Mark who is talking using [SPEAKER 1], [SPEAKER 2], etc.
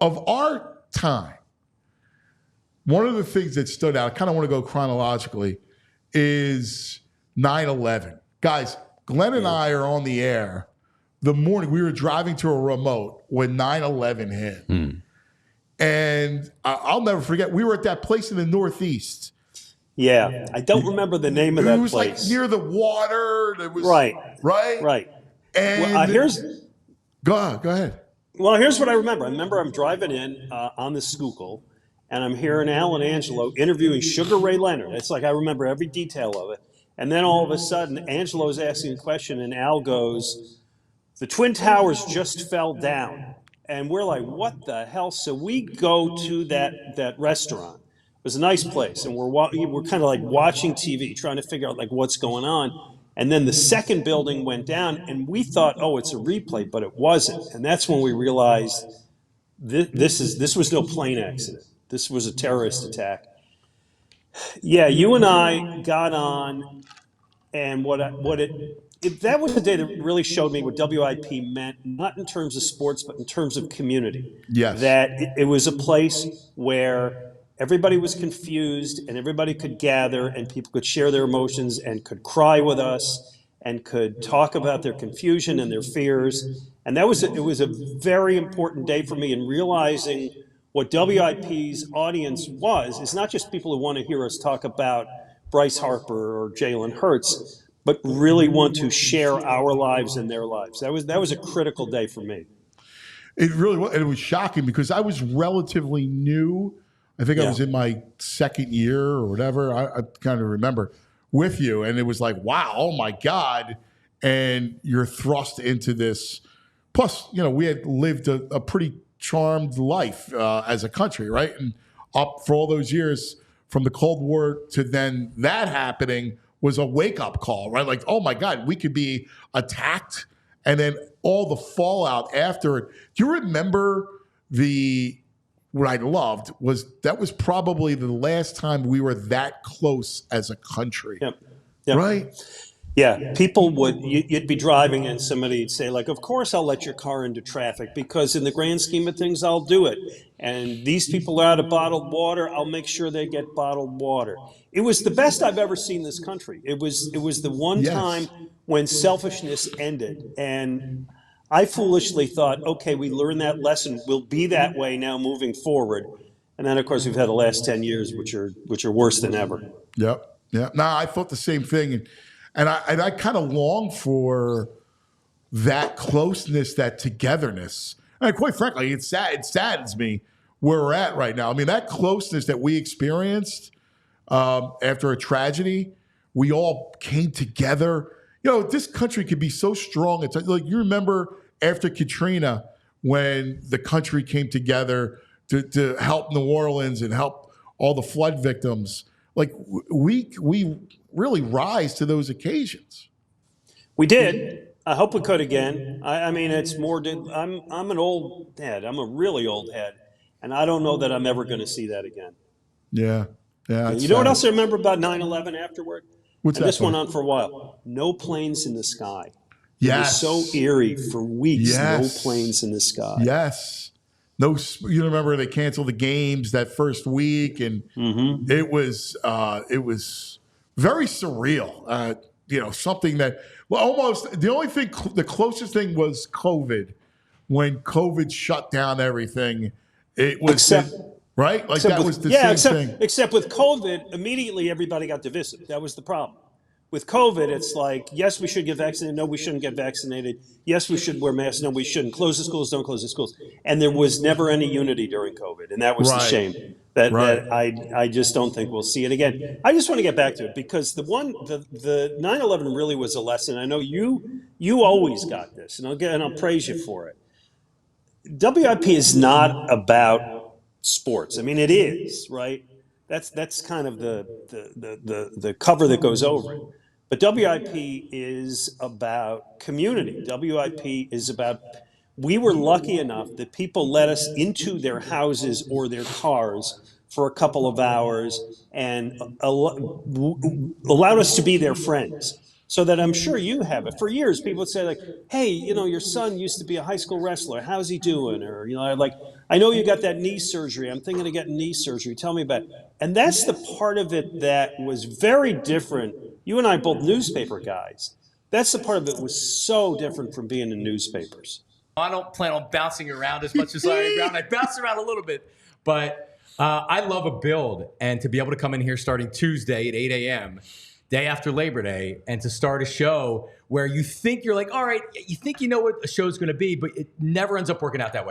[SPEAKER 1] of our time, one of the things that stood out, I kind of want to go chronologically, is 9/11. Guys, Glenn and I are on the air the morning. We were driving to a remote when 9/11 hit. And I'll never forget, we were at that place in the Northeast.
[SPEAKER 2] Yeah, I don't remember the name of that place.
[SPEAKER 1] It was like near the water. It was,
[SPEAKER 2] right.
[SPEAKER 1] And
[SPEAKER 2] Well,
[SPEAKER 1] go ahead.
[SPEAKER 2] Well, here's what I remember. I remember I'm driving in on the Schuylkill, and I'm hearing Al and Angelo interviewing Sugar Ray Leonard. It's like I remember every detail of it. And then all of a sudden, Angelo's asking a question, and Al goes, "The Twin Towers just fell down." And we're like, what the hell? So we go to that restaurant. It was a nice place, and we're kind of like watching TV, trying to figure out like what's going on. And then the second building went down, and we thought, oh, it's a replay, but it wasn't. And that's when we realized this was no plane accident. This was a terrorist attack. Yeah, you and I got on, and that was the day that really showed me what WIP meant, not in terms of sports, but in terms of community.
[SPEAKER 1] Yes.
[SPEAKER 2] That it was a place where everybody was confused and everybody could gather and people could share their emotions and could cry with us and could talk about their confusion and their fears. And it was a very important day for me in realizing what WIP's audience is not just people who want to hear us talk about Bryce Harper or Jalen Hurts, but really want to share our lives and their lives. That was a critical day for me.
[SPEAKER 1] It really was. And it was shocking because I was relatively new. I think I was in my second year or whatever. I kind of remember with you. And it was like, wow, oh my God. And you're thrust into this. Plus, we had lived a pretty charmed life as a country, right? And up for all those years from the Cold War to then that happening was a wake-up call, right? Like, oh my God, we could be attacked, and then all the fallout after it. Do you remember what I loved was that was probably the last time we were that close as a country,
[SPEAKER 2] Yep.
[SPEAKER 1] Right?
[SPEAKER 2] Yeah, you'd be driving and somebody'd say like, of course I'll let your car into traffic because in the grand scheme of things, I'll do it. And these people are out of bottled water. I'll make sure they get bottled water. It was the best I've ever seen this country. It was the one time when selfishness ended. And I foolishly thought, okay, we learned that lesson. We'll be that way now moving forward. And then of course we've had the last 10 years, which are worse than ever.
[SPEAKER 1] Yep. Yeah. No, I thought the same thing. And I kind of long for that closeness, that togetherness. And quite frankly, it saddens me where we're at right now. I mean, that closeness that we experienced after a tragedy, we all came together. This country could be so strong. It's like you remember after Katrina when the country came together to help New Orleans and help all the flood victims. Like we really rise to those occasions.
[SPEAKER 2] We did. I hope we could again. I mean, it's more. I'm an old head. I'm a really old head, and I don't know that I'm ever going to see that again.
[SPEAKER 1] Yeah.
[SPEAKER 2] You know what else I remember about 9/11 afterward?
[SPEAKER 1] What's that?
[SPEAKER 2] This went on for a while. No planes in the sky.
[SPEAKER 1] Yes.
[SPEAKER 2] It was so eerie for weeks.
[SPEAKER 1] Yes.
[SPEAKER 2] No planes in the sky.
[SPEAKER 1] Yes. No, you remember they canceled the games that first week, and it was very surreal. Something that almost the only thing, the closest thing was COVID. When COVID shut down everything, it was right. Like that was the same thing.
[SPEAKER 2] Except with COVID, immediately everybody got divisive. That was the problem. With COVID, it's like, yes, we should get vaccinated. No, we shouldn't get vaccinated. Yes, we should wear masks. No, we shouldn't. Close the schools. Don't close the schools. And there was never any unity during COVID. And that was the shame. That I just don't think we'll see it again. I just want to get back to it because the 9/11 really was a lesson. I know you always got this, and I'll praise you for it. WIP is not about sports. I mean, it is, right? That's kind of the cover that goes over it. But WIP is about community. WIP is about, we were lucky enough that people let us into their houses or their cars for a couple of hours and allowed us to be their friends. So that I'm sure you have it. For years, people would say like, hey, your son used to be a high school wrestler. How's he doing? Or, I know you got that knee surgery. I'm thinking of getting knee surgery. Tell me about it. And that's the part of it that was very different. You and I are both newspaper guys. That's the part of it was so different from being in newspapers.
[SPEAKER 3] I don't plan on bouncing around as much as I bounce around a little bit, but I love a build, and to be able to come in here starting Tuesday at 8 a.m., day after Labor Day, and to start a show where you think you're like, all right, you think you know what a show's going to be, but it never ends up working out that way.